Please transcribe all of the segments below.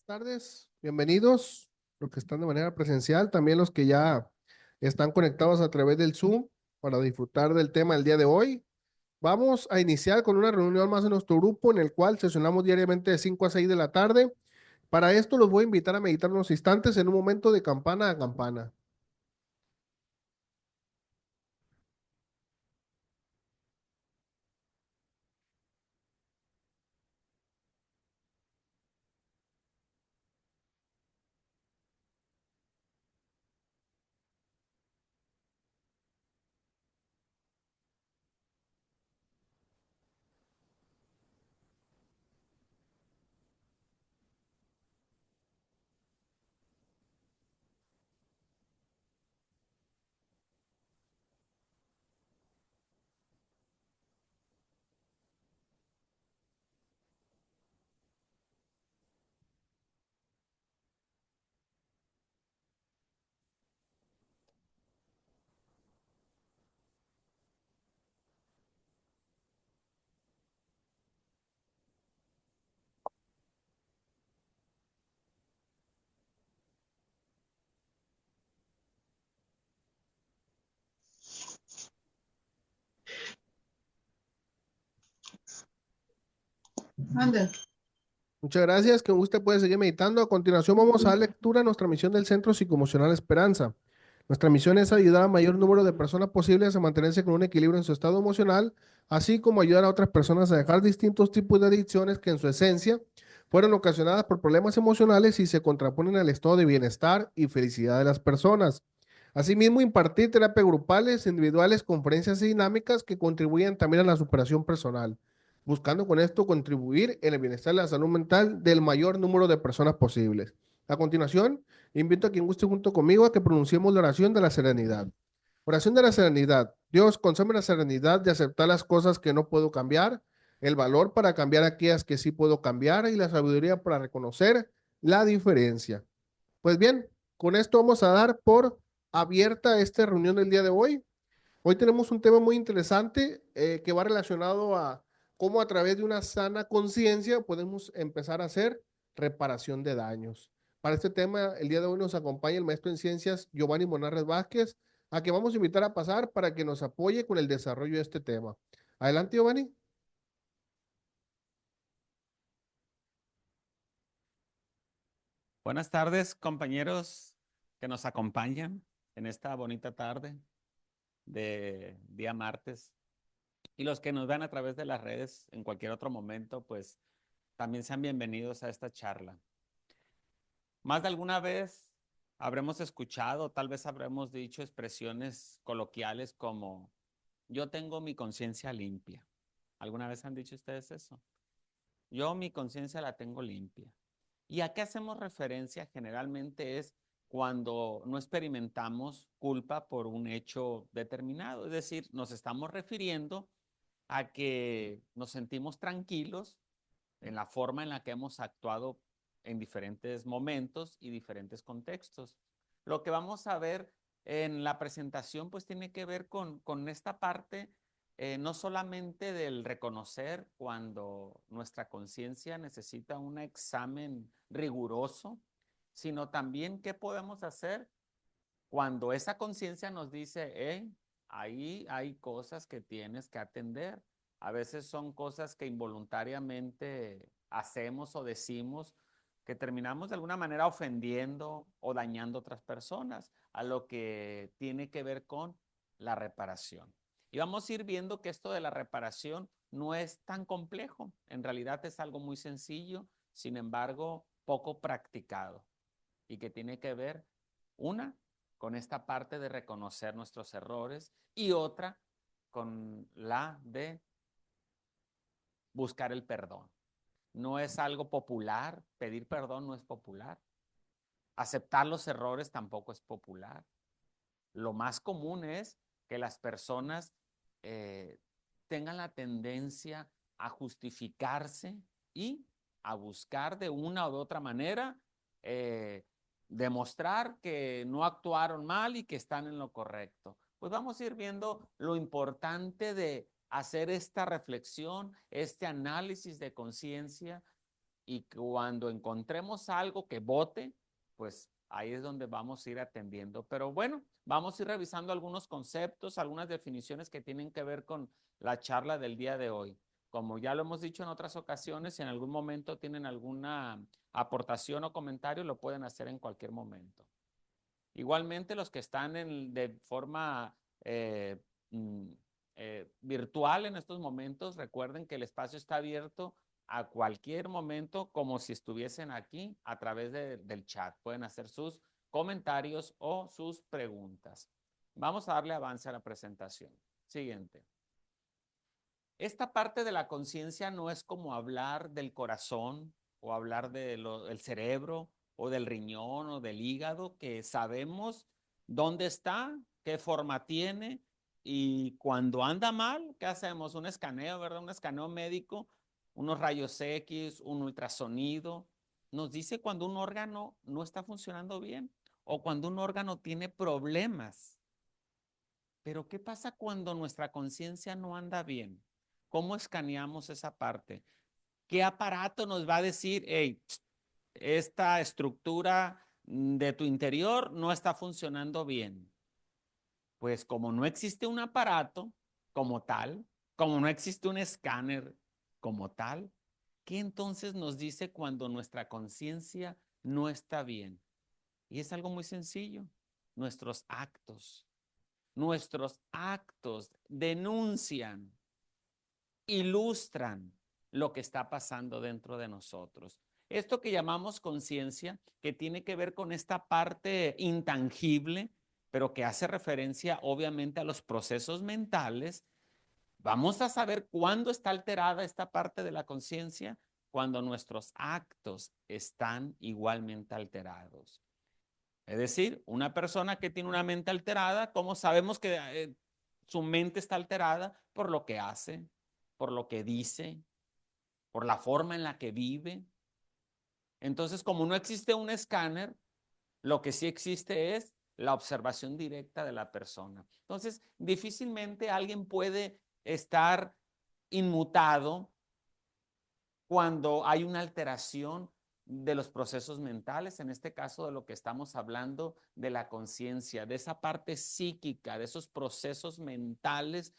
Tardes, bienvenidos, los que están de manera presencial, también los que ya están conectados a través del Zoom para disfrutar del tema del día de hoy. Vamos a iniciar con una reunión más en nuestro grupo en el cual sesionamos diariamente de 5 a 6 de la tarde. Para esto los voy a invitar a meditar unos instantes en un momento de campana a campana. Anda. Muchas gracias, que usted puede seguir meditando. A continuación vamos a dar lectura a nuestra misión del Centro Psicoemocional Esperanza. Nuestra misión es ayudar al mayor número de personas posibles a mantenerse con un equilibrio en su estado emocional, así como ayudar a otras personas a dejar distintos tipos de adicciones que en su esencia fueron ocasionadas por problemas emocionales y se contraponen al estado de bienestar y felicidad de las personas. Asimismo, impartir terapias grupales, individuales, conferencias y dinámicas que contribuyen también a la superación personal, buscando con esto contribuir en el bienestar y la salud mental del mayor número de personas posibles. A continuación, invito a quien guste junto conmigo a que pronunciemos la oración de la serenidad. Oración de la serenidad. Dios, concédeme la serenidad de aceptar las cosas que no puedo cambiar, el valor para cambiar aquellas que sí puedo cambiar y la sabiduría para reconocer la diferencia. Pues bien, con esto vamos a dar por abierta esta reunión del día de hoy. Hoy tenemos un tema muy interesante que va relacionado a cómo a través de una sana conciencia podemos empezar a hacer reparación de daños. Para este tema, el día de hoy nos acompaña el maestro en ciencias Giovanni Monarres Vázquez, a quien vamos a invitar a pasar para que nos apoye con el desarrollo de este tema. Adelante, Giovanni. Buenas tardes, compañeros que nos acompañan en esta bonita tarde de día martes. Y los que nos ven a través de las redes en cualquier otro momento, pues también sean bienvenidos a esta charla. Más de alguna vez habremos escuchado, tal vez habremos dicho expresiones coloquiales como yo tengo mi conciencia limpia. ¿Alguna vez han dicho ustedes eso? Yo mi conciencia la tengo limpia. ¿Y a qué hacemos referencia? Generalmente es cuando no experimentamos culpa por un hecho determinado. Es decir, nos estamos refiriendo a que nos sentimos tranquilos en la forma en la que hemos actuado en diferentes momentos y diferentes contextos. Lo que vamos a ver en la presentación pues tiene que ver con esta parte no solamente del reconocer cuando nuestra conciencia necesita un examen riguroso, sino también qué podemos hacer cuando esa conciencia nos dice, hey, ahí hay cosas que tienes que atender. A veces son cosas que involuntariamente hacemos o decimos que terminamos de alguna manera ofendiendo o dañando a otras personas, a lo que tiene que ver con la reparación. Y vamos a ir viendo que esto de la reparación no es tan complejo, en realidad es algo muy sencillo, sin embargo, poco practicado y que tiene que ver, una, con esta parte de reconocer nuestros errores y otra con la de buscar el perdón. No es algo popular, pedir perdón no es popular, aceptar los errores tampoco es popular. Lo más común es que las personas eh, tengan la tendencia a justificarse y a buscar de una o de otra manera eh, demostrar que no actuaron mal y que están en lo correcto. Pues vamos a ir viendo lo importante de hacer esta reflexión, este análisis de conciencia y cuando encontremos algo que bote, pues ahí es donde vamos a ir atendiendo. Pero bueno, vamos a ir revisando algunos conceptos, algunas definiciones que tienen que ver con la charla del día de hoy. Como ya lo hemos dicho en otras ocasiones, si en algún momento tienen alguna aportación o comentario, lo pueden hacer en cualquier momento. Igualmente, los que están de forma virtual en estos momentos, recuerden que el espacio está abierto a cualquier momento, como si estuviesen aquí a través del chat. Pueden hacer sus comentarios o sus preguntas. Vamos a darle avance a la presentación. Siguiente. Esta parte de la conciencia no es como hablar del corazón o hablar del cerebro o del riñón o del hígado, que sabemos dónde está, qué forma tiene y cuando anda mal, ¿qué hacemos? Un escaneo, ¿verdad? Un escaneo médico, unos rayos X, un ultrasonido. Nos dice cuando un órgano no está funcionando bien o cuando un órgano tiene problemas. Pero ¿qué pasa cuando nuestra conciencia no anda bien? ¿Cómo escaneamos esa parte? ¿Qué aparato nos va a decir, hey, esta estructura de tu interior no está funcionando bien? Pues como no existe un aparato como tal, como no existe un escáner como tal, ¿qué entonces nos dice cuando nuestra conciencia no está bien? Y es algo muy sencillo, nuestros actos. Nuestros actos denuncian, ilustran lo que está pasando dentro de nosotros. Esto que llamamos conciencia, que tiene que ver con esta parte intangible, pero que hace referencia obviamente a los procesos mentales, vamos a saber cuándo está alterada esta parte de la conciencia, cuando nuestros actos están igualmente alterados. Es decir, una persona que tiene una mente alterada, ¿cómo sabemos que su mente está alterada? Por lo que hace, por lo que dice, por la forma en la que vive. Entonces, como no existe un escáner, lo que sí existe es la observación directa de la persona. Entonces, difícilmente alguien puede estar inmutado cuando hay una alteración de los procesos mentales, en este caso de lo que estamos hablando de la conciencia, de esa parte psíquica, de esos procesos mentales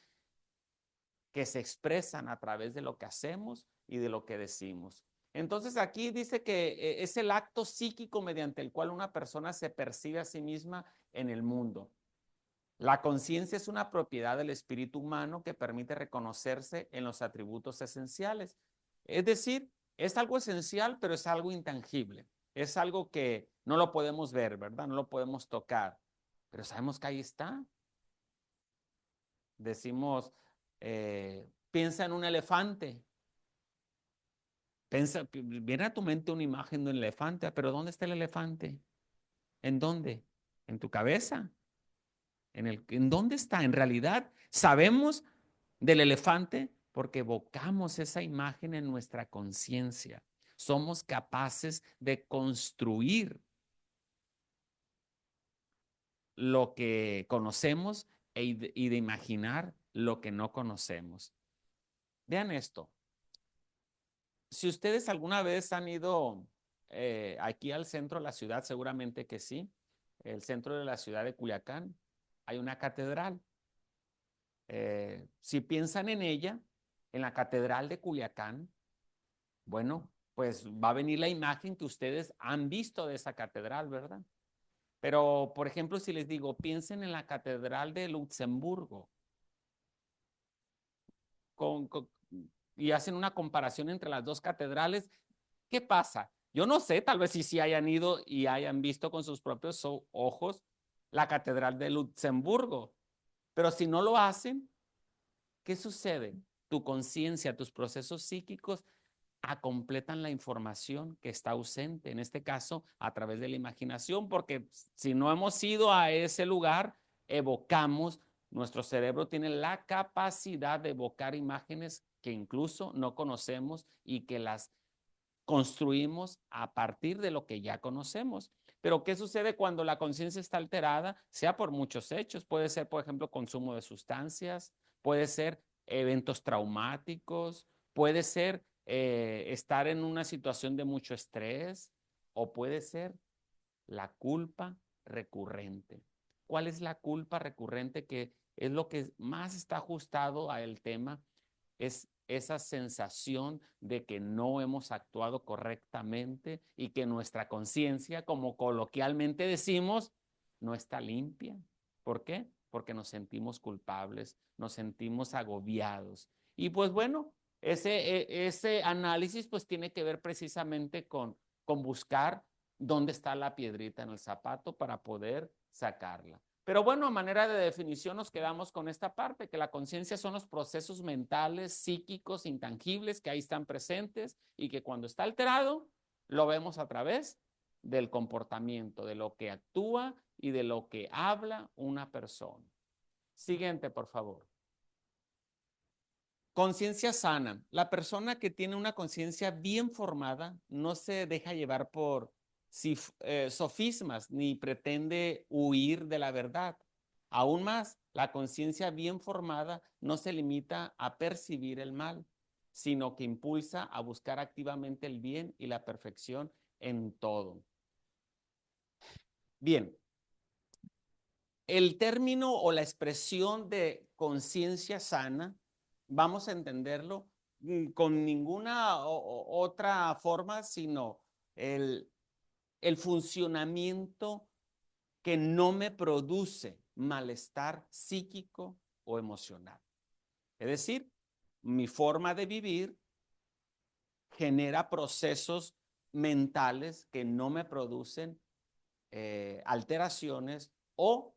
que se expresan a través de lo que hacemos y de lo que decimos. Entonces aquí dice que es el acto psíquico mediante el cual una persona se percibe a sí misma en el mundo. La conciencia es una propiedad del espíritu humano que permite reconocerse en los atributos esenciales. Es decir, es algo esencial, pero es algo intangible. Es algo que no lo podemos ver, ¿verdad? No lo podemos tocar, pero sabemos que ahí está. Decimos, piensa en un elefante. Viene a tu mente una imagen de un elefante, pero ¿dónde está el elefante? ¿En dónde? ¿En tu cabeza? ¿En dónde está? En realidad, sabemos del elefante porque evocamos esa imagen en nuestra conciencia. Somos capaces de construir lo que conocemos y de imaginar lo que no conocemos. Vean esto. Si ustedes alguna vez han ido aquí al centro de la ciudad, seguramente que sí, el centro de la ciudad de Culiacán, hay una catedral. Si piensan en ella, en la catedral de Culiacán, bueno, pues va a venir la imagen que ustedes han visto de esa catedral, ¿verdad? Pero, por ejemplo, si les digo, piensen en la catedral de Luxemburgo con, con, y hacen una comparación entre las dos catedrales, ¿qué pasa? Yo no sé, tal vez sí hayan ido y hayan visto con sus propios ojos la catedral de Luxemburgo, pero si no lo hacen, ¿qué sucede? Tu conciencia, tus procesos psíquicos completan la información que está ausente, en este caso a través de la imaginación, porque si no hemos ido a ese lugar, evocamos, nuestro cerebro tiene la capacidad de evocar imágenes que incluso no conocemos y que las construimos a partir de lo que ya conocemos. Pero ¿qué sucede cuando la conciencia está alterada? Sea por muchos hechos, puede ser, por ejemplo, consumo de sustancias, puede ser eventos traumáticos, puede ser estar en una situación de mucho estrés, o puede ser la culpa recurrente. ¿Cuál es la culpa recurrente? Que es lo que más está ajustado al tema, es esa sensación de que no hemos actuado correctamente y que nuestra conciencia, como coloquialmente decimos, no está limpia. ¿Por qué? Porque nos sentimos culpables, nos sentimos agobiados. Y pues bueno, ese análisis pues tiene que ver precisamente con buscar dónde está la piedrita en el zapato para poder sacarla. Pero bueno, a manera de definición nos quedamos con esta parte, que la conciencia son los procesos mentales, psíquicos, intangibles que ahí están presentes y que cuando está alterado lo vemos a través del comportamiento, de lo que actúa y de lo que habla una persona. Siguiente, por favor. Conciencia sana. La persona que tiene una conciencia bien formada no se deja llevar por sofismas ni pretende huir de la verdad. Aún más, la conciencia bien formada no se limita a percibir el mal, sino que impulsa a buscar activamente el bien y la perfección en todo. Bien, el término o la expresión de conciencia sana, vamos a entenderlo con ninguna otra forma, sino el funcionamiento que no me produce malestar psíquico o emocional. Es decir, mi forma de vivir genera procesos mentales que no me producen alteraciones o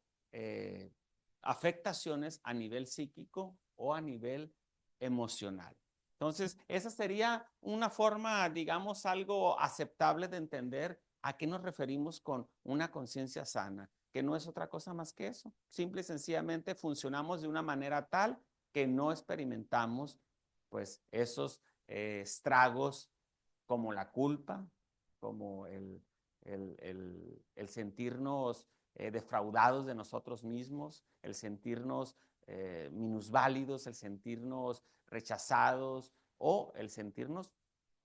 afectaciones a nivel psíquico o a nivel emocional. Entonces, esa sería una forma, digamos, algo aceptable de entender a qué nos referimos con una conciencia sana, que no es otra cosa más que eso. Simple y sencillamente funcionamos de una manera tal que no experimentamos, pues, esos estragos como la culpa, como el sentirnos defraudados de nosotros mismos, el sentirnos minusválidos, el sentirnos rechazados o el sentirnos,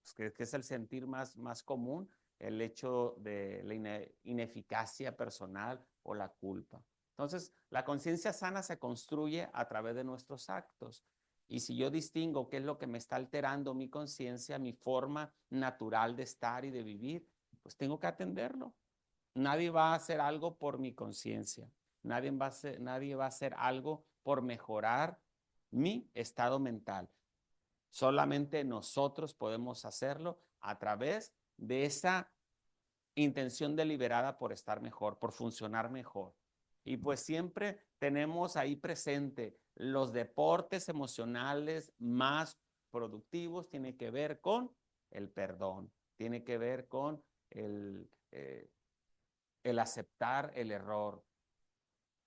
pues, que es el sentir más común, el hecho de la ineficacia personal o la culpa. Entonces, la conciencia sana se construye a través de nuestros actos. Y si yo distingo qué es lo que me está alterando mi conciencia, mi forma natural de estar y de vivir, pues tengo que atenderlo. Nadie va a hacer algo por mi conciencia. Nadie va a hacer algo por mejorar mi estado mental. Solamente nosotros podemos hacerlo a través de esa intención deliberada por estar mejor, por funcionar mejor. Y pues siempre tenemos ahí presente los deportes emocionales más productivos, tiene que ver con el perdón, tiene que ver con el aceptar el error,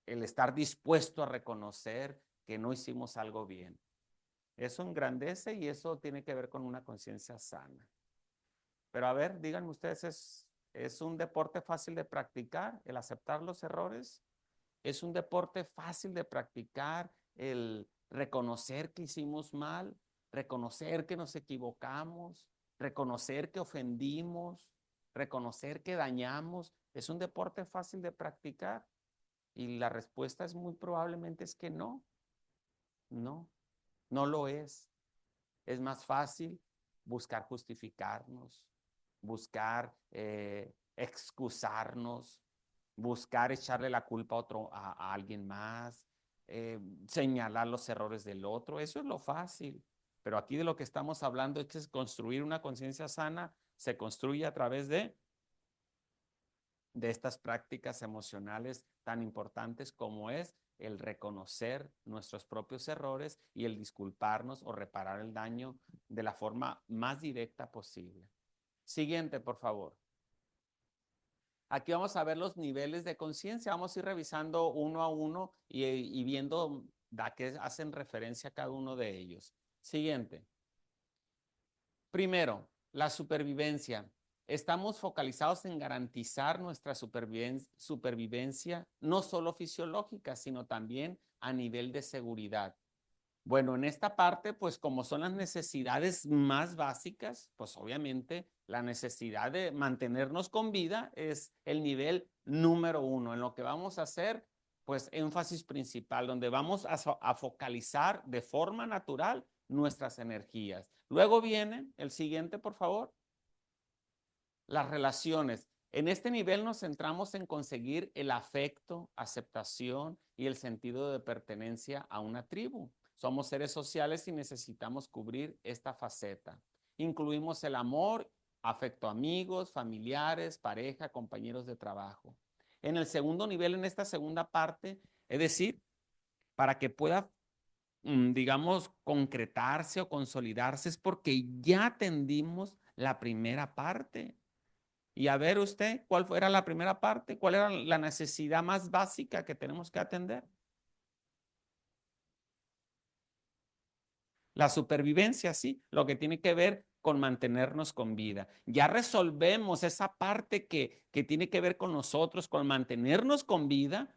el estar dispuesto a reconocer que no hicimos algo bien. Eso engrandece y eso tiene que ver con una conciencia sana. Pero a ver, díganme ustedes, ¿es un deporte fácil de practicar el aceptar los errores? ¿Es un deporte fácil de practicar el reconocer que hicimos mal, reconocer que nos equivocamos, reconocer que ofendimos, reconocer que dañamos? ¿Es un deporte fácil de practicar? Y la respuesta es muy probablemente es que no, no, no lo es. Es más fácil buscar justificarnos, buscar excusarnos, buscar echarle la culpa a alguien más, señalar los errores del otro. Eso es lo fácil. Pero aquí de lo que estamos hablando es que construir una conciencia sana se construye a través de estas prácticas emocionales tan importantes como es el reconocer nuestros propios errores y el disculparnos o reparar el daño de la forma más directa posible. Siguiente, por favor. Aquí vamos a ver los niveles de conciencia. Vamos a ir revisando uno a uno y viendo a qué hacen referencia cada uno de ellos. Siguiente. Primero, la supervivencia. Estamos focalizados en garantizar nuestra supervivencia, no solo fisiológica, sino también a nivel de seguridad. Bueno, en esta parte, pues como son las necesidades más básicas, pues obviamente la necesidad de mantenernos con vida es el nivel número uno. En lo que vamos a hacer, pues énfasis principal, donde vamos a focalizar de forma natural nuestras energías. Luego viene el siguiente, por favor, las relaciones. En este nivel nos centramos en conseguir el afecto, aceptación y el sentido de pertenencia a una tribu. Somos seres sociales y necesitamos cubrir esta faceta. Incluimos el amor, afecto a amigos, familiares, pareja, compañeros de trabajo. En el segundo nivel, en esta segunda parte, es decir, para que pueda, digamos, concretarse o consolidarse, es porque ya atendimos la primera parte. Y a ver usted, ¿cuál era la primera parte? ¿Cuál era la necesidad más básica que tenemos que atender? La supervivencia, sí, lo que tiene que ver con mantenernos con vida. Ya resolvemos esa parte que tiene que ver con nosotros, con mantenernos con vida,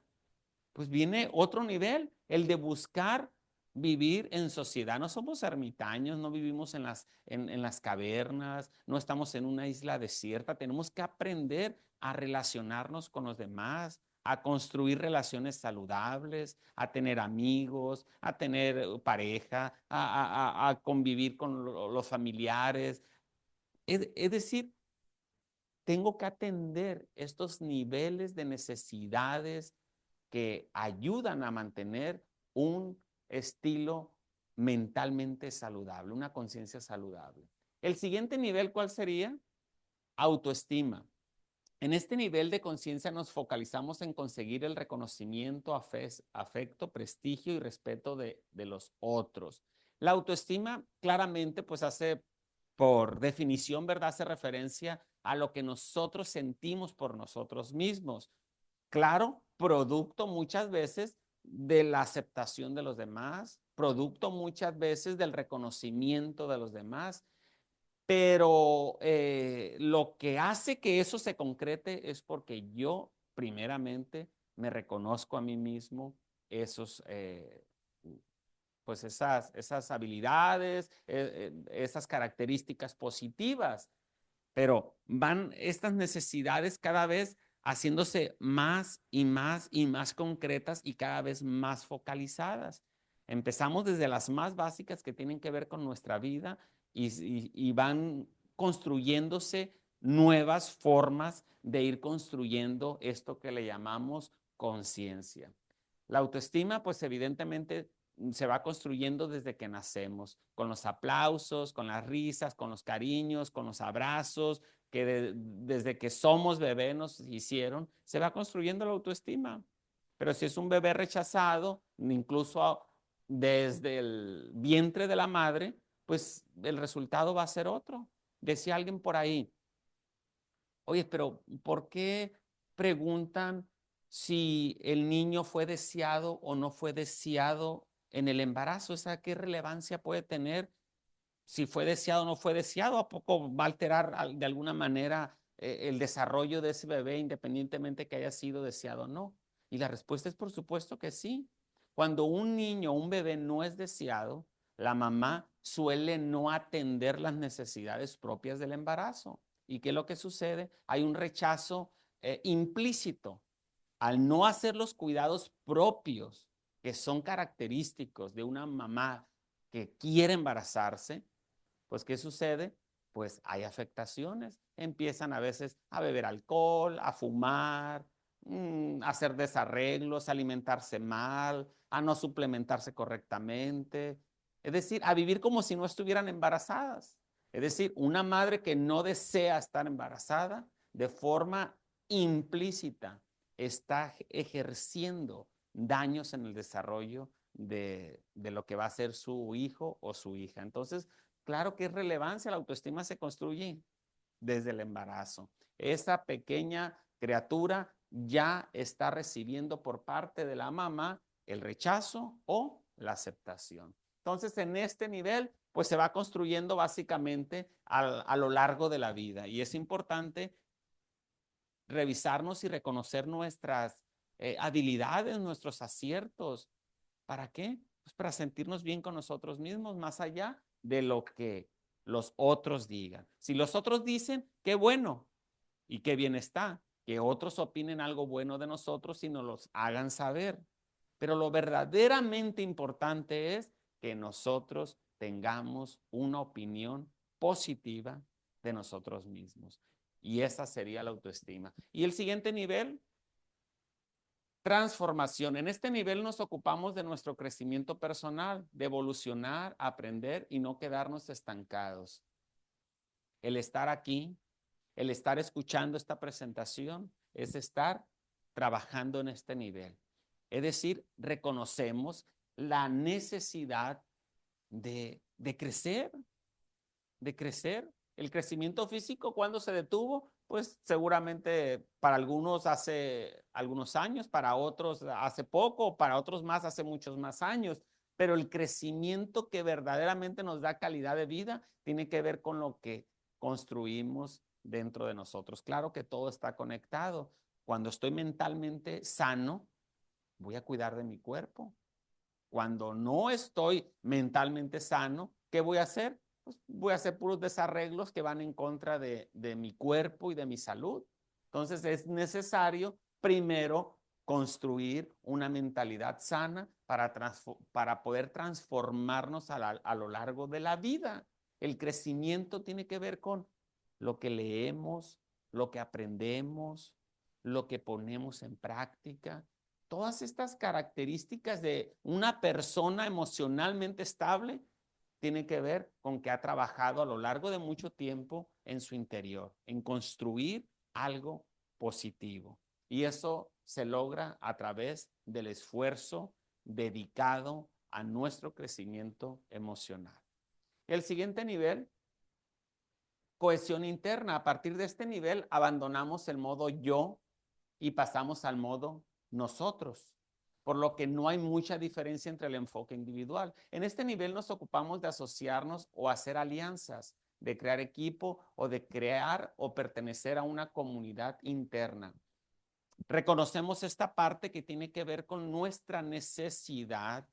pues viene otro nivel, el de buscar vivir en sociedad. No somos ermitaños, no vivimos en las cavernas, no estamos en una isla desierta. Tenemos que aprender a relacionarnos con los demás, a construir relaciones saludables, a tener amigos, a tener pareja, a convivir con los familiares. Es decir, tengo que atender estos niveles de necesidades que ayudan a mantener un estilo mentalmente saludable, una conciencia saludable. El siguiente nivel, ¿cuál sería? Autoestima. En este nivel de conciencia nos focalizamos en conseguir el reconocimiento, afecto, prestigio y respeto de los otros. La autoestima claramente pues hace, por definición, ¿verdad? Hace referencia a lo que nosotros sentimos por nosotros mismos. Claro, producto muchas veces de la aceptación de los demás, producto muchas veces del reconocimiento de los demás, pero lo que hace que eso se concrete es porque yo primeramente me reconozco a mí mismo esos, pues esas habilidades, esas características positivas, pero van estas necesidades cada vez haciéndose más y más y más concretas y cada vez más focalizadas. Empezamos desde las más básicas que tienen que ver con nuestra vida y van construyéndose nuevas formas de ir construyendo esto que le llamamos conciencia. La autoestima, pues evidentemente se va construyendo desde que nacemos, con los aplausos, con las risas, con los cariños, con los abrazos, que desde que somos bebé nos hicieron, se va construyendo la autoestima. Pero si es un bebé rechazado, incluso desde el vientre de la madre, pues el resultado va a ser otro. Decía alguien por ahí, oye, pero ¿por qué preguntan si el niño fue deseado o no fue deseado en el embarazo? ¿Esa qué relevancia puede tener? Si fue deseado o no fue deseado, ¿a poco va a alterar de alguna manera el desarrollo de ese bebé independientemente que haya sido deseado o no? Y la respuesta es por supuesto que sí. Cuando un niño o un bebé no es deseado, la mamá suele no atender las necesidades propias del embarazo. ¿Y qué es lo que sucede? Hay un rechazo implícito. Al no hacer los cuidados propios que son característicos de una mamá que quiere embarazarse, pues ¿qué sucede? Pues hay afectaciones. Empiezan a veces a beber alcohol, a fumar, a hacer desarreglos, a alimentarse mal, a no suplementarse correctamente. Es decir, a vivir como si no estuvieran embarazadas. Es decir, una madre que no desea estar embarazada de forma implícita está ejerciendo daños en el desarrollo de lo que va a ser su hijo o su hija. Entonces, claro que es relevancia, la autoestima se construye desde el embarazo. Esa pequeña criatura ya está recibiendo por parte de la mamá el rechazo o la aceptación. Entonces, en este nivel, pues se va construyendo básicamente a lo largo de la vida. Y es importante revisarnos y reconocer nuestras habilidades, nuestros aciertos. ¿Para qué? Pues para sentirnos bien con nosotros mismos, más allá de lo que los otros digan. Si los otros dicen, qué bueno y qué bien está, que otros opinen algo bueno de nosotros y nos los hagan saber. Pero lo verdaderamente importante es que nosotros tengamos una opinión positiva de nosotros mismos. Y esa sería la autoestima. Y el siguiente nivel, transformación. En este nivel nos ocupamos de nuestro crecimiento personal, de evolucionar, aprender y no quedarnos estancados. El estar aquí, el estar escuchando esta presentación, es estar trabajando en este nivel. Es decir, reconocemos la necesidad de crecer, de crecer. El crecimiento físico, ¿cuándo se detuvo? Pues seguramente para algunos hace algunos años, para otros hace poco, para otros más hace muchos más años. Pero el crecimiento que verdaderamente nos da calidad de vida tiene que ver con lo que construimos dentro de nosotros. Claro que todo está conectado. Cuando estoy mentalmente sano, voy a cuidar de mi cuerpo. Cuando no estoy mentalmente sano, ¿qué voy a hacer? Pues voy a hacer puros desarreglos que van en contra de mi cuerpo y de mi salud. Entonces es necesario primero construir una mentalidad sana para poder transformarnos a lo largo de la vida. El crecimiento tiene que ver con lo que leemos, lo que aprendemos, lo que ponemos en práctica. Todas estas características de una persona emocionalmente estable tienen que ver con que ha trabajado a lo largo de mucho tiempo en su interior, en construir algo positivo. Y eso se logra a través del esfuerzo dedicado a nuestro crecimiento emocional. El siguiente nivel, cohesión interna. A partir de este nivel abandonamos el modo yo y pasamos al modo nosotros, por lo que no hay mucha diferencia entre el enfoque individual. En este nivel nos ocupamos de asociarnos o hacer alianzas, de crear equipo o de crear o pertenecer a una comunidad interna. Reconocemos esta parte que tiene que ver con nuestra necesidad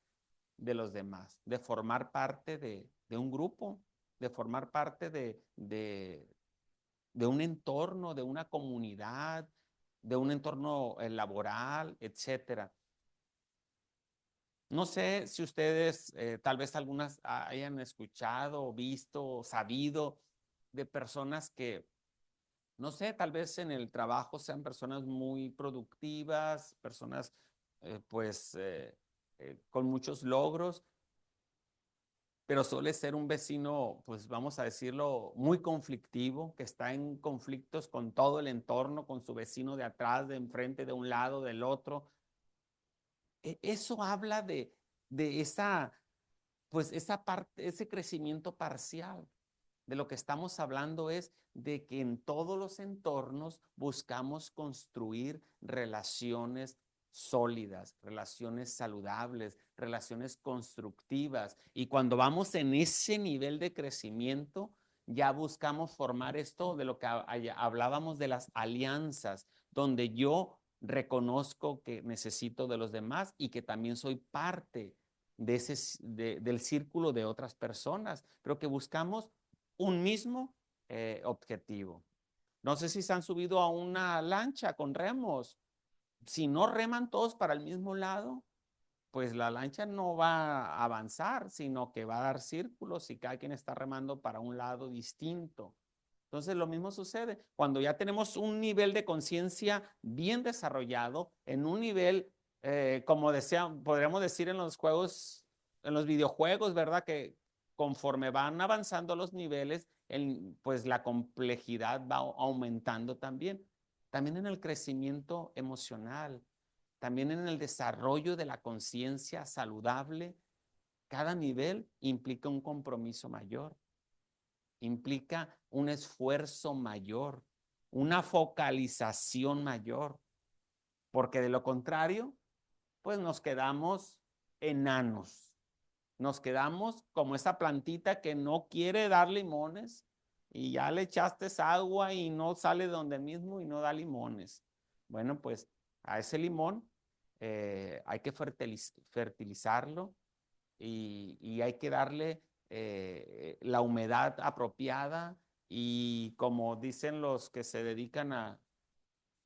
de los demás, de formar parte de un grupo, de formar parte de un entorno, de una comunidad, de un entorno laboral, etcétera. No sé si ustedes tal vez algunas hayan escuchado, visto, sabido de personas que, no sé, tal vez en el trabajo sean personas muy productivas, personas con muchos logros, pero suele ser un vecino, pues vamos a decirlo, muy conflictivo, que está en conflictos con todo el entorno, con su vecino de atrás, de enfrente, de un lado, del otro. Eso habla de esa, pues esa parte, ese crecimiento parcial. De lo que estamos hablando es de que en todos los entornos buscamos construir relaciones sólidas, relaciones saludables, relaciones constructivas. Y cuando vamos en ese nivel de crecimiento, ya buscamos formar esto de lo que hablábamos de las alianzas, donde yo reconozco que necesito de los demás y que también soy parte del círculo de otras personas, pero que buscamos un mismo objetivo. No sé si se han subido a una lancha con remos. Si no reman todos para el mismo lado, pues la lancha no va a avanzar, sino que va a dar círculos y cada quien está remando para un lado distinto. Entonces lo mismo sucede cuando ya tenemos un nivel de conciencia bien desarrollado, en un nivel, como podríamos decir en los juegos, en los videojuegos, ¿verdad? Que conforme van avanzando los niveles, pues la complejidad va aumentando también. También en el crecimiento emocional, también en el desarrollo de la conciencia saludable, cada nivel implica un compromiso mayor, implica un esfuerzo mayor, una focalización mayor, porque de lo contrario, pues nos quedamos enanos, nos quedamos como esa plantita que no quiere dar limones y ya le echaste agua y no sale de donde mismo y no da limones. Bueno, pues a ese limón hay que fertilizarlo, y hay que darle la humedad apropiada y como dicen los que se dedican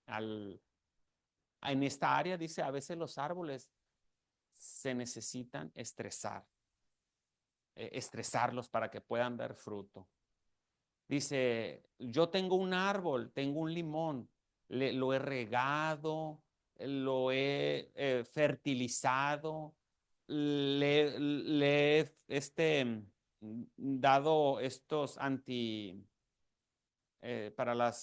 en esta área, dice, a veces los árboles se necesitan estresarlos para que puedan dar fruto. Dice, yo tengo un árbol, tengo un limón, lo he regado, lo he fertilizado, le he dado estos para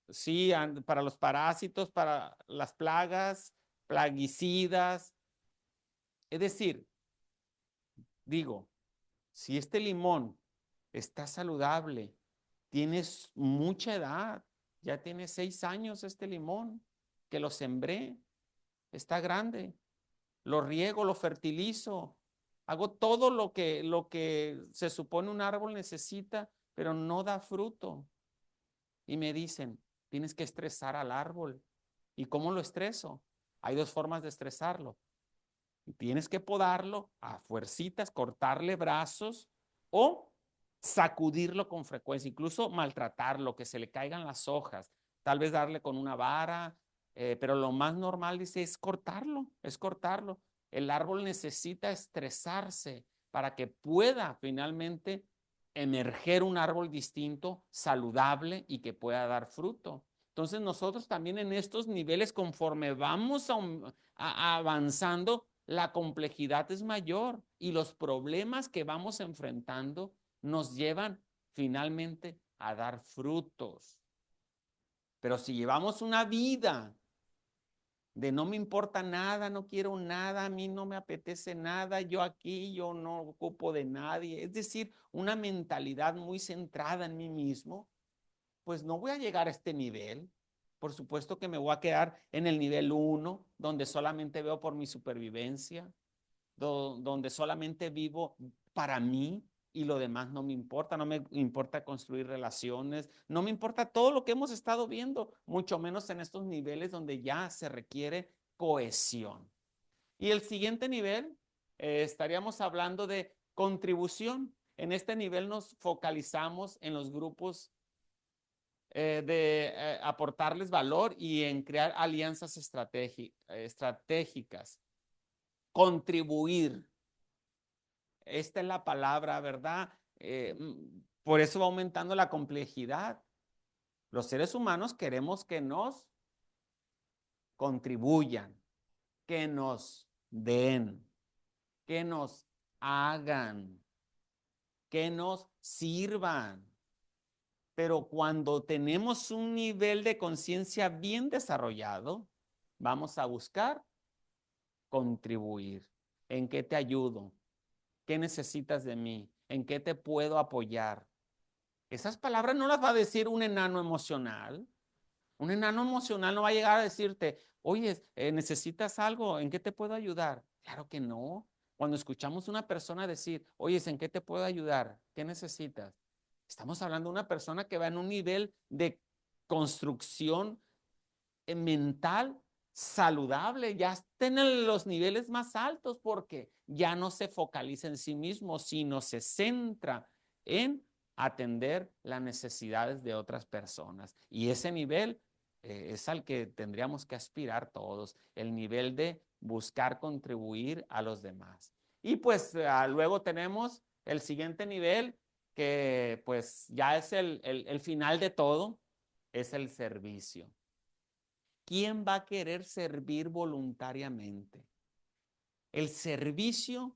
sí, para los parásitos, para las plagas, plaguicidas. Es decir, digo, si este limón está saludable, tienes mucha edad, ya tiene 6 años este limón, que lo sembré, está grande, lo riego, lo fertilizo, hago todo lo que se supone un árbol necesita, pero no da fruto. Y me dicen, tienes que estresar al árbol. ¿Y cómo lo estreso? Hay 2 formas de estresarlo. Tienes que podarlo a fuercitas, cortarle brazos o sacudirlo con frecuencia, incluso maltratarlo, que se le caigan las hojas, tal vez darle con una vara, pero lo más normal, dice, es cortarlo, es cortarlo. El árbol necesita estresarse para que pueda finalmente emerger un árbol distinto, saludable y que pueda dar fruto. Entonces nosotros también en estos niveles, conforme vamos avanzando, la complejidad es mayor y los problemas que vamos enfrentando nos llevan finalmente a dar frutos. Pero si llevamos una vida de no me importa nada, no quiero nada, a mí no me apetece nada, yo aquí, yo no ocupo de nadie, es decir, una mentalidad muy centrada en mí mismo, pues no voy a llegar a este nivel. Por supuesto que me voy a quedar en el nivel 1, donde solamente veo por mi supervivencia, donde solamente vivo para mí y lo demás no me importa, no me importa construir relaciones, no me importa todo lo que hemos estado viendo, mucho menos en estos niveles donde ya se requiere cohesión. Y el siguiente nivel, estaríamos hablando de contribución. En este nivel nos focalizamos en los grupos de aportarles valor y en crear alianzas estratégicas, contribuir. Esta es la palabra, ¿verdad? Por eso va aumentando la complejidad. Los seres humanos queremos que nos contribuyan, que nos den, que nos hagan, que nos sirvan. Pero cuando tenemos un nivel de conciencia bien desarrollado, vamos a buscar contribuir. ¿En qué te ayudo? ¿Qué necesitas de mí? ¿En qué te puedo apoyar? Esas palabras no las va a decir un enano emocional. Un enano emocional no va a llegar a decirte, oye, ¿necesitas algo? ¿En qué te puedo ayudar? Claro que no. Cuando escuchamos a una persona decir, oye, ¿en qué te puedo ayudar? ¿Qué necesitas? Estamos hablando de una persona que va en un nivel de construcción mental saludable, ya está en los niveles más altos porque ya no se focaliza en sí mismo, sino se centra en atender las necesidades de otras personas. Y ese nivel es al que tendríamos que aspirar todos, el nivel de buscar contribuir a los demás. Y pues luego tenemos el siguiente nivel, que pues ya es el final de todo, es el servicio. ¿Quién va a querer servir voluntariamente? El servicio,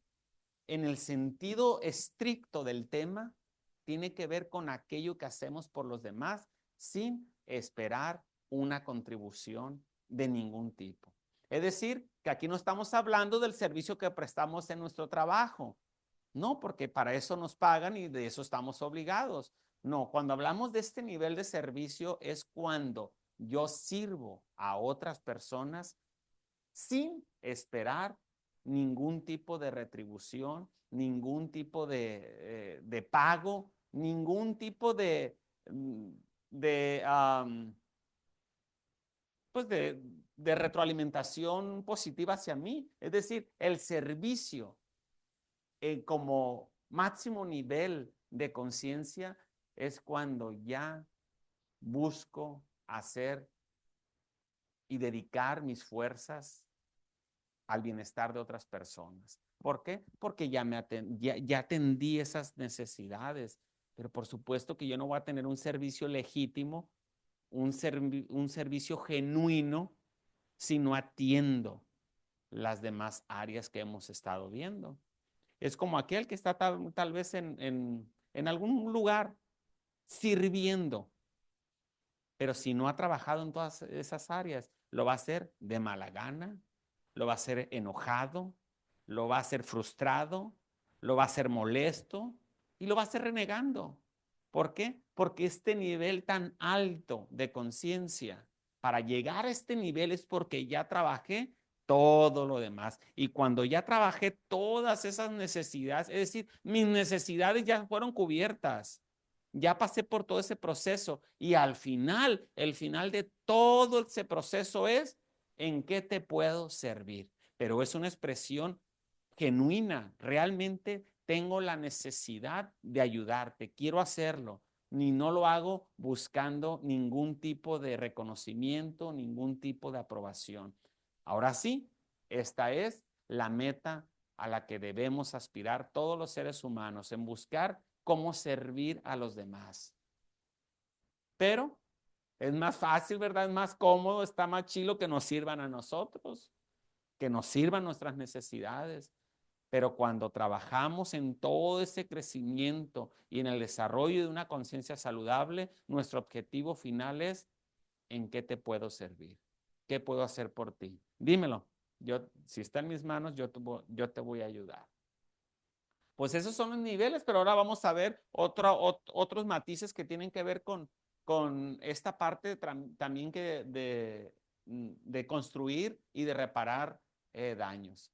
en el sentido estricto del tema, tiene que ver con aquello que hacemos por los demás sin esperar una contribución de ningún tipo. Es decir, que aquí no estamos hablando del servicio que prestamos en nuestro trabajo. No, porque para eso nos pagan y de eso estamos obligados. No, cuando hablamos de este nivel de servicio es cuando yo sirvo a otras personas sin esperar ningún tipo de retribución, ningún tipo de pago, ningún tipo de, um, pues de retroalimentación positiva hacia mí. Es decir, el servicio como máximo nivel de conciencia es cuando ya busco hacer y dedicar mis fuerzas al bienestar de otras personas. ¿Por qué? Porque ya atendí esas necesidades, pero por supuesto que yo no voy a tener un servicio legítimo, un servicio genuino, si no atiendo las demás áreas que hemos estado viendo. Es como aquel que está tal vez en algún lugar sirviendo, pero si no ha trabajado en todas esas áreas, lo va a hacer de mala gana, lo va a hacer enojado, lo va a hacer frustrado, lo va a hacer molesto y lo va a hacer renegando. ¿Por qué? Porque este nivel tan alto de conciencia, para llegar a este nivel es porque ya trabajé todo lo demás. Y cuando ya trabajé todas esas necesidades, es decir, mis necesidades ya fueron cubiertas. Ya pasé por todo ese proceso y al final, el final de todo ese proceso es ¿en qué te puedo servir? Pero es una expresión genuina. Realmente tengo la necesidad de ayudarte, quiero hacerlo. Ni no lo hago buscando ningún tipo de reconocimiento, ningún tipo de aprobación. Ahora sí, esta es la meta a la que debemos aspirar todos los seres humanos, en buscar cómo servir a los demás. Pero es más fácil, ¿verdad? Es más cómodo, está más chilo que nos sirvan a nosotros, que nos sirvan nuestras necesidades. Pero cuando trabajamos en todo ese crecimiento y en el desarrollo de una conciencia saludable, nuestro objetivo final es ¿en qué te puedo servir? ¿Qué puedo hacer por ti? Dímelo. Si está en mis manos, yo te voy a ayudar. Pues esos son los niveles, pero ahora vamos a ver otros matices que tienen que ver con esta parte también de construir y de reparar daños.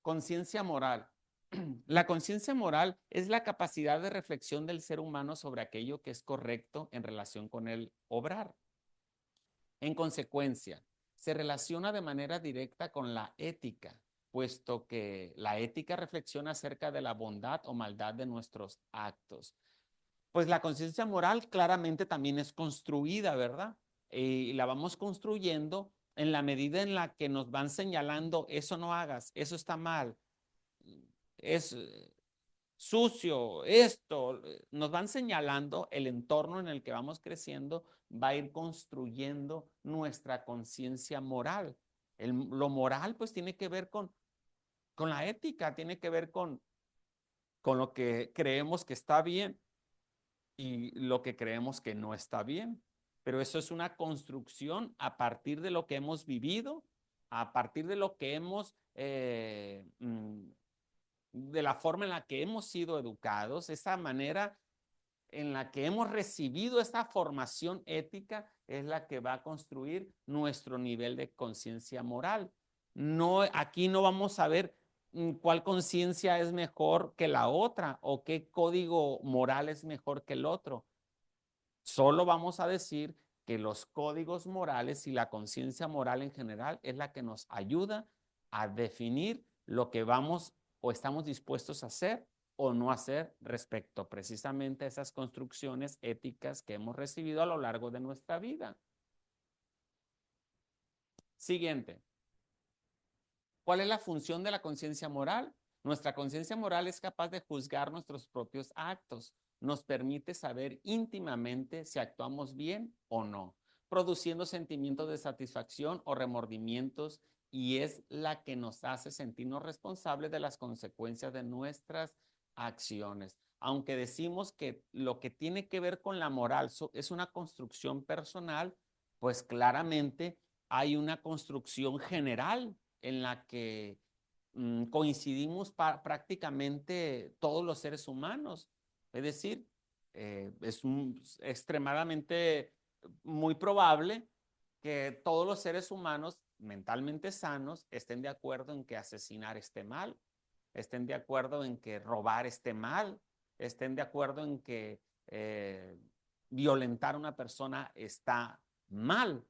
Conciencia moral. La conciencia moral es la capacidad de reflexión del ser humano sobre aquello que es correcto en relación con el obrar. En consecuencia, se relaciona de manera directa con la ética, puesto que la ética reflexiona acerca de la bondad o maldad de nuestros actos. Pues la conciencia moral claramente también es construida, ¿verdad? Y la vamos construyendo en la medida en la que nos van señalando, eso no hagas, eso está mal, es sucio, esto, nos van señalando el entorno en el que vamos creciendo, va a ir construyendo nuestra conciencia moral. Lo moral pues tiene que ver con la ética, tiene que ver con lo que creemos que está bien y lo que creemos que no está bien. Pero eso es una construcción a partir de lo que hemos vivido, a partir de lo que hemos de la forma en la que hemos sido educados, esa manera en la que hemos recibido esta formación ética es la que va a construir nuestro nivel de conciencia moral. No, aquí no vamos a ver cuál conciencia es mejor que la otra o qué código moral es mejor que el otro. Solo vamos a decir que los códigos morales y la conciencia moral en general es la que nos ayuda a definir lo que vamos o estamos dispuestos a hacer o no hacer respecto precisamente a esas construcciones éticas que hemos recibido a lo largo de nuestra vida. Siguiente. ¿Cuál es la función de la conciencia moral? Nuestra conciencia moral es capaz de juzgar nuestros propios actos. Nos permite saber íntimamente si actuamos bien o no, produciendo sentimientos de satisfacción o remordimientos, y es la que nos hace sentirnos responsables de las consecuencias de nuestras acciones. Aunque decimos que lo que tiene que ver con la moral es una construcción personal, pues claramente hay una construcción general en la que coincidimos prácticamente todos los seres humanos. Es decir, es extremadamente muy probable que todos los seres humanos mentalmente sanos estén de acuerdo en que asesinar esté mal, estén de acuerdo en que robar esté mal, estén de acuerdo en que violentar a una persona está mal.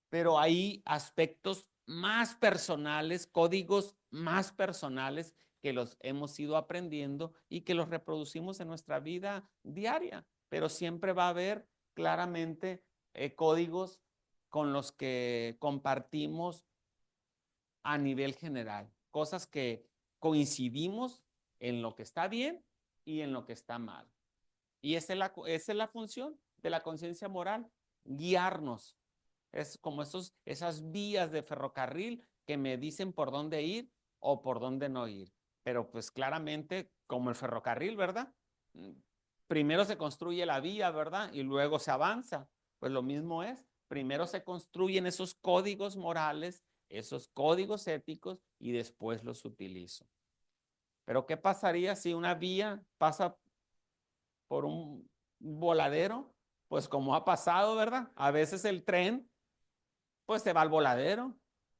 Pero hay aspectos más personales, códigos más personales que los hemos ido aprendiendo y que los reproducimos en nuestra vida diaria, pero siempre va a haber claramente códigos con los que compartimos a nivel general, cosas que coincidimos en lo que está bien y en lo que está mal. Y esa es la función de la conciencia moral, guiarnos. Es como esas vías de ferrocarril que me dicen por dónde ir o por dónde no ir. Pero pues claramente, como el ferrocarril, ¿verdad? Primero se construye la vía, ¿verdad? Y luego se avanza. Pues lo mismo es. Primero se construyen esos códigos morales, esos códigos éticos, y después los utilizo. Pero ¿qué pasaría si una vía pasa por un voladero? Pues como ha pasado, ¿verdad? A veces el tren pues se va al voladero.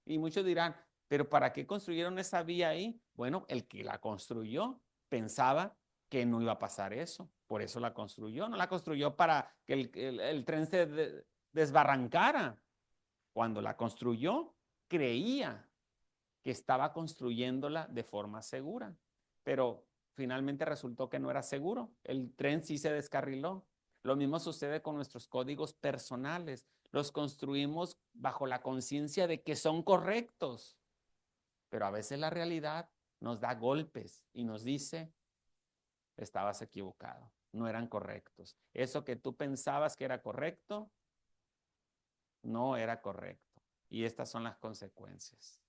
Y muchos dirán, pero ¿para qué construyeron esa vía ahí? Bueno, el que la construyó pensaba que no iba a pasar eso, por eso la construyó. No la construyó para que el tren se desbarrancara. Cuando la construyó, creía que estaba construyéndola de forma segura, pero finalmente resultó que no era seguro. El tren sí se descarriló. Lo mismo sucede con nuestros códigos personales. Los construimos bajo la conciencia de que son correctos, pero a veces la realidad nos da golpes y nos dice, estabas equivocado, no eran correctos. Eso que tú pensabas que era correcto, no era correcto. Y estas son las consecuencias.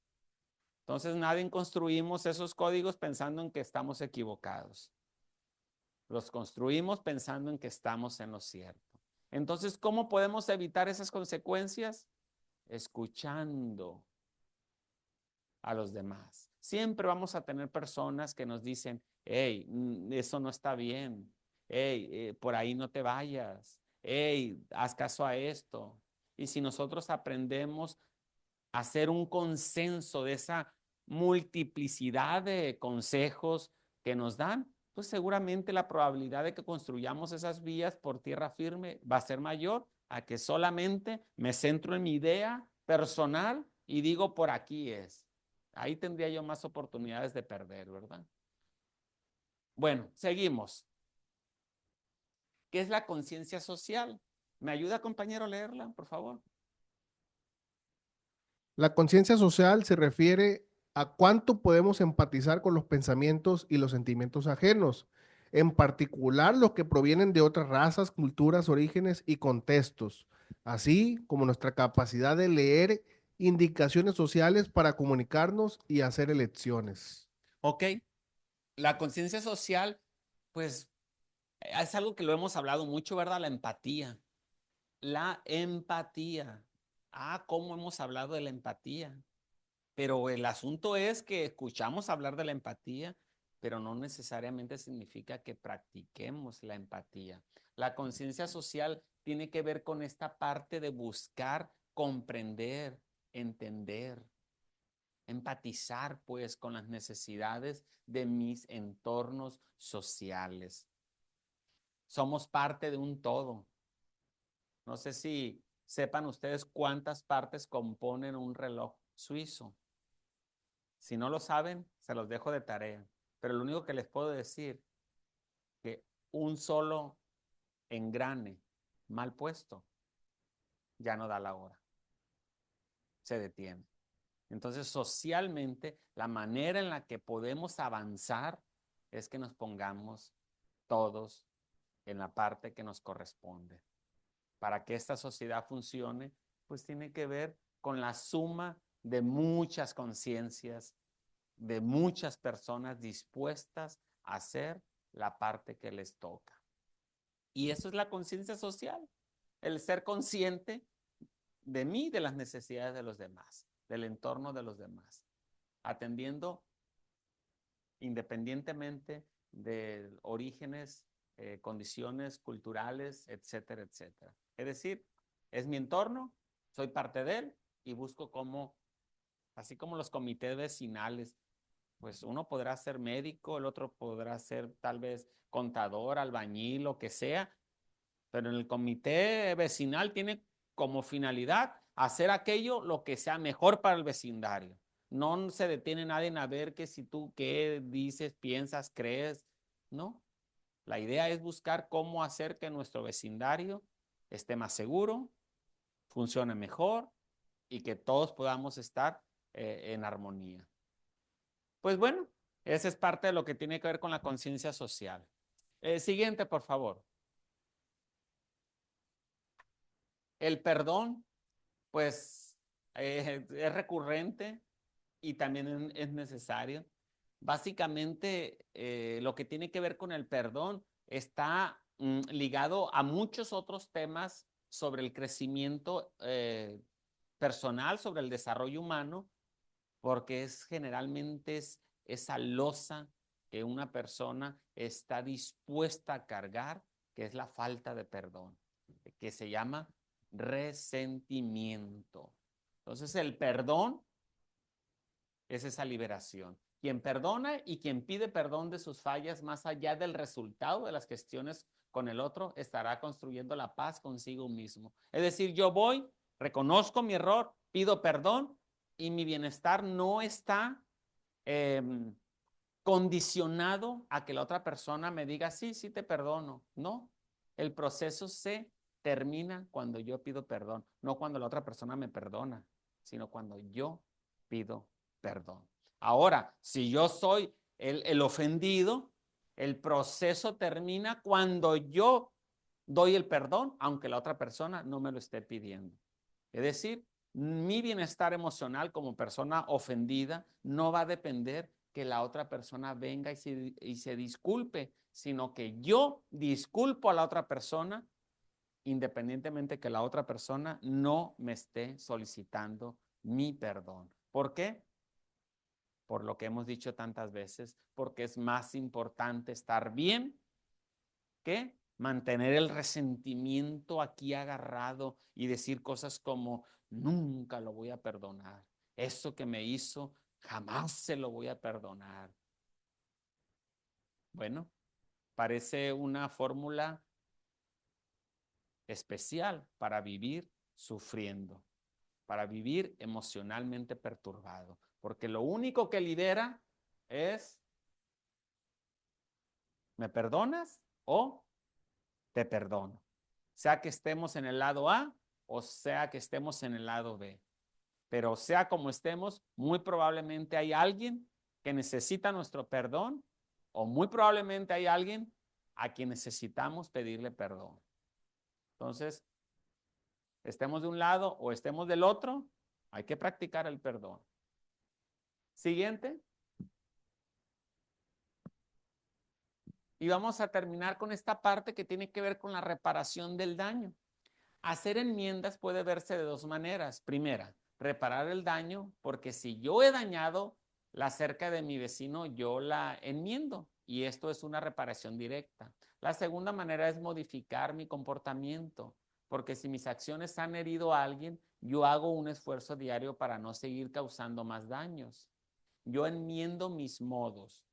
Entonces, nadie construimos esos códigos pensando en que estamos equivocados. Los construimos pensando en que estamos en lo cierto. Entonces, ¿cómo podemos evitar esas consecuencias? Escuchando a los demás. Siempre vamos a tener personas que nos dicen, hey, eso no está bien. Hey, por ahí no te vayas. Hey, haz caso a esto. Y si nosotros aprendemos a hacer un consenso de esa multiplicidad de consejos que nos dan, pues seguramente la probabilidad de que construyamos esas vías por tierra firme va a ser mayor a que solamente me centro en mi idea personal y digo por aquí es. Ahí tendría yo más oportunidades de perder, ¿verdad? Bueno, seguimos. ¿Qué es la conciencia social? ¿Me ayuda, compañero, a leerla, por favor? La conciencia social se refiere a cuánto podemos empatizar con los pensamientos y los sentimientos ajenos, en particular los que provienen de otras razas, culturas, orígenes y contextos, así como nuestra capacidad de leer indicaciones sociales para comunicarnos y hacer elecciones. Ok, la conciencia social, pues es algo que lo hemos hablado mucho, ¿verdad? La empatía. La empatía. Ah, ¿cómo hemos hablado de la empatía? Pero el asunto es que escuchamos hablar de la empatía, pero no necesariamente significa que practiquemos la empatía. La conciencia social tiene que ver con esta parte de buscar, comprender, entender, empatizar pues con las necesidades de mis entornos sociales. Somos parte de un todo. No sé si sepan ustedes cuántas partes componen un reloj suizo. Si no lo saben, se los dejo de tarea. Pero lo único que les puedo decir que un solo engrane mal puesto ya no da la hora. Se detiene. Entonces, socialmente, la manera en la que podemos avanzar es que nos pongamos todos en la parte que nos corresponde. Para que esta sociedad funcione, pues tiene que ver con la suma de muchas conciencias, de muchas personas dispuestas a hacer la parte que les toca. Y eso es la conciencia social, el ser consciente de mí, de las necesidades de los demás, del entorno de los demás, atendiendo independientemente de orígenes, condiciones culturales, etcétera, etcétera. Es decir, es mi entorno, soy parte de él y busco cómo, así como los comités vecinales, pues uno podrá ser médico, el otro podrá ser tal vez contador, albañil, lo que sea, pero en el comité vecinal tiene como finalidad hacer aquello lo que sea mejor para el vecindario. No se detiene nadie a ver que si tú qué dices, piensas, crees, no. La idea es buscar cómo hacer que nuestro vecindario esté más seguro, funcione mejor y que todos podamos estar en armonía. Pues bueno, esa es parte de lo que tiene que ver con la conciencia social. Siguiente, por favor. El perdón, pues es recurrente y también es necesario. Básicamente, lo que tiene que ver con el perdón está ligado a muchos otros temas sobre el crecimiento personal, sobre el desarrollo humano, porque generalmente es esa losa que una persona está dispuesta a cargar, que es la falta de perdón, que se llama resentimiento. Entonces, el perdón es esa liberación. Quien perdona y quien pide perdón de sus fallas, más allá del resultado de las gestiones con el otro, estará construyendo la paz consigo mismo. Es decir, yo voy, reconozco mi error, pido perdón y mi bienestar no está eh, condicionado a que la otra persona me diga, sí, sí te perdono. No, el proceso se termina cuando yo pido perdón, no cuando la otra persona me perdona, sino cuando yo pido perdón. Ahora, si yo soy el ofendido, el proceso termina cuando yo doy el perdón, aunque la otra persona no me lo esté pidiendo. Es decir, mi bienestar emocional como persona ofendida no va a depender que la otra persona venga y se disculpe, sino que yo disculpo a la otra persona independientemente que la otra persona no me esté solicitando mi perdón. ¿Por qué? Por lo que hemos dicho tantas veces, porque es más importante estar bien que mantener el resentimiento aquí agarrado y decir cosas como, nunca lo voy a perdonar. Eso que me hizo, jamás se lo voy a perdonar. Bueno, parece una fórmula especial para vivir sufriendo, para vivir emocionalmente perturbado, porque lo único que lidera es, ¿me perdonas o te perdono? Sea que estemos en el lado A o sea que estemos en el lado B. Pero sea como estemos, muy probablemente hay alguien que necesita nuestro perdón o muy probablemente hay alguien a quien necesitamos pedirle perdón. Entonces, estemos de un lado o estemos del otro, hay que practicar el perdón. Siguiente. Y vamos a terminar con esta parte que tiene que ver con la reparación del daño. Hacer enmiendas puede verse de dos maneras. Primera, reparar el daño, porque si yo he dañado la cerca de mi vecino, yo la enmiendo y esto es una reparación directa. La segunda manera es modificar mi comportamiento, porque si mis acciones han herido a alguien, yo hago un esfuerzo diario para no seguir causando más daños. Yo enmiendo mis modos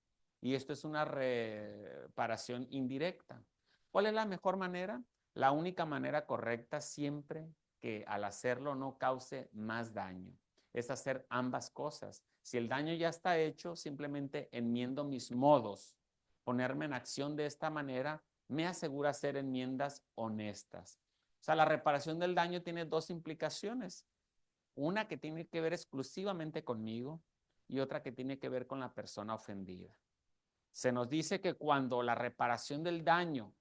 y esto es una reparación indirecta. ¿Cuál es la mejor manera? La única manera correcta siempre que al hacerlo no cause más daño es hacer ambas cosas. Si el daño ya está hecho, simplemente enmiendo mis modos. Ponerme en acción de esta manera me asegura hacer enmiendas honestas. O sea, la reparación del daño tiene dos implicaciones. Una que tiene que ver exclusivamente conmigo y otra que tiene que ver con la persona ofendida. Se nos dice que cuando la reparación del daño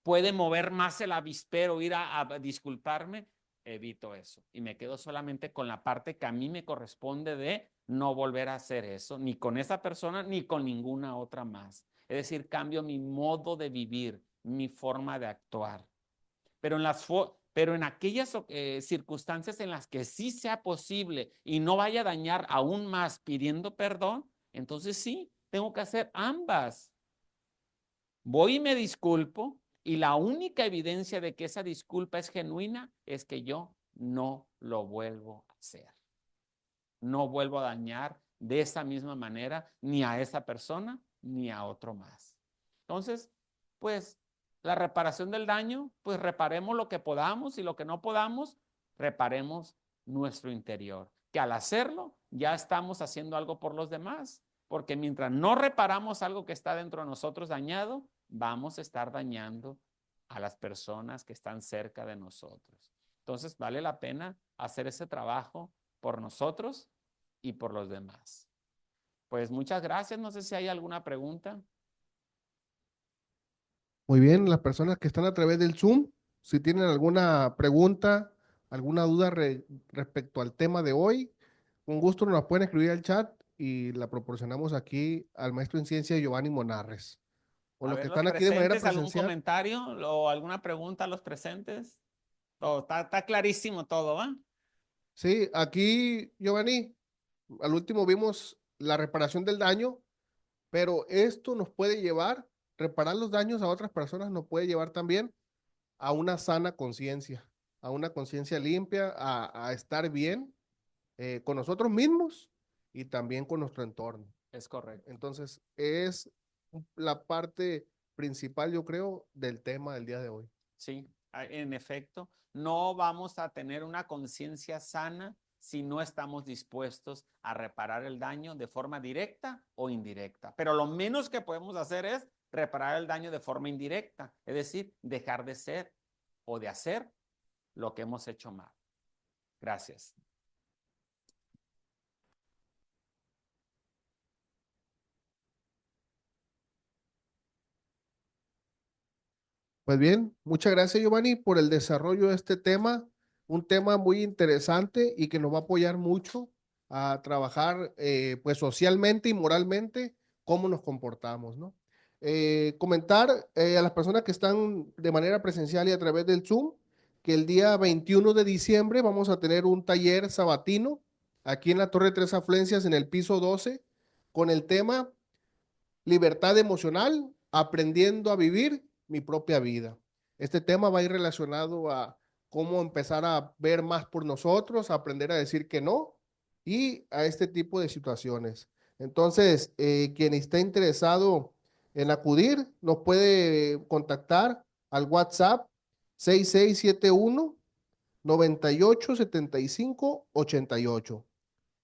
puede mover más el avispero, ir a disculparme, evito eso. Y me quedo solamente con la parte que a mí me corresponde de no volver a hacer eso, ni con esa persona, ni con ninguna otra más. Es decir, cambio mi modo de vivir, mi forma de actuar. Pero en aquellas circunstancias en las que sí sea posible y no vaya a dañar aún más pidiendo perdón, entonces sí, tengo que hacer ambas. Voy y me disculpo y la única evidencia de que esa disculpa es genuina es que yo no lo vuelvo a hacer. No vuelvo a dañar de esa misma manera ni a esa persona ni a otro más. Entonces, pues la reparación del daño, pues reparemos lo que podamos y lo que no podamos, reparemos nuestro interior. que al hacerlo ya estamos haciendo algo por los demás, porque mientras no reparamos algo que está dentro de nosotros dañado, vamos a estar dañando a las personas que están cerca de nosotros. Entonces, vale la pena hacer ese trabajo por nosotros y por los demás. Pues muchas gracias. No sé si hay alguna pregunta. Muy bien, las personas que están a través del Zoom, si tienen alguna pregunta, alguna duda respecto al tema de hoy, con gusto nos la pueden escribir al chat y la proporcionamos aquí al maestro en ciencia Giovanni Monarres. O A los que ver, los están aquí de manera presentes, ¿algún presencial. comentario o alguna pregunta a los presentes? Todo, está clarísimo todo, ¿va? Sí, aquí, Giovanni, al último vimos la reparación del daño, pero esto nos puede llevar, reparar los daños a otras personas nos puede llevar también a una sana conciencia, a una conciencia limpia, a estar bien con nosotros mismos y también con nuestro entorno. Es correcto. Entonces, es la parte principal, yo creo, del tema del día de hoy. Sí, en efecto, no vamos a tener una conciencia sana si no estamos dispuestos a reparar el daño de forma directa o indirecta. Pero lo menos que podemos hacer es reparar el daño de forma indirecta, es decir, dejar de ser o de hacer lo que hemos hecho mal. Gracias. Pues bien, muchas gracias Giovanni por el desarrollo de este tema, un tema muy interesante y que nos va a apoyar mucho a trabajar pues socialmente y moralmente cómo nos comportamos, ¿no? Comentar a las personas que están de manera presencial y a través del Zoom que el día 21 de diciembre vamos a tener un taller sabatino aquí en la Torre Tres Afluencias en el piso 12 con el tema libertad emocional, aprendiendo a vivir mi propia vida. Este tema va a ir relacionado a cómo empezar a ver más por nosotros, a aprender a decir que no y a este tipo de situaciones. Entonces, quien esté interesado en acudir, nos puede contactar al WhatsApp 6671 987588.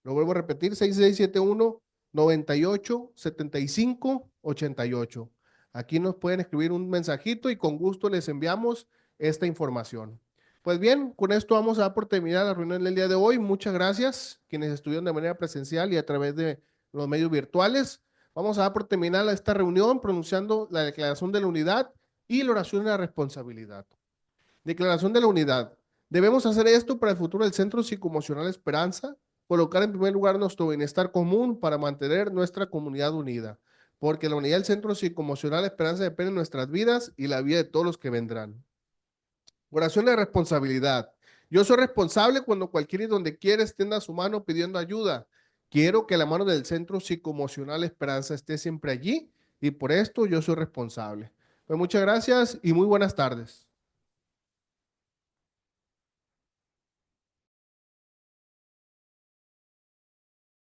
Lo vuelvo a repetir, 6671-987588. Aquí nos pueden escribir un mensajito y con gusto les enviamos esta información. Pues bien, con esto vamos a dar por terminada la reunión del día de hoy. Muchas gracias quienes estuvieron de manera presencial y a través de los medios virtuales. Vamos a dar por terminada esta reunión pronunciando la declaración de la unidad y la oración de la responsabilidad. Declaración de la unidad. Debemos hacer esto para el futuro del Centro Psicoemocional Esperanza, colocar en primer lugar nuestro bienestar común para mantener nuestra comunidad unida, porque la unidad del Centro Psicoemocional Esperanza depende de nuestras vidas y la vida de todos los que vendrán. Oración de responsabilidad. Yo soy responsable cuando cualquiera y donde quiera extienda su mano pidiendo ayuda. Quiero que la mano del Centro Psicoemocional Esperanza esté siempre allí y por esto yo soy responsable. Pues muchas gracias y muy buenas tardes.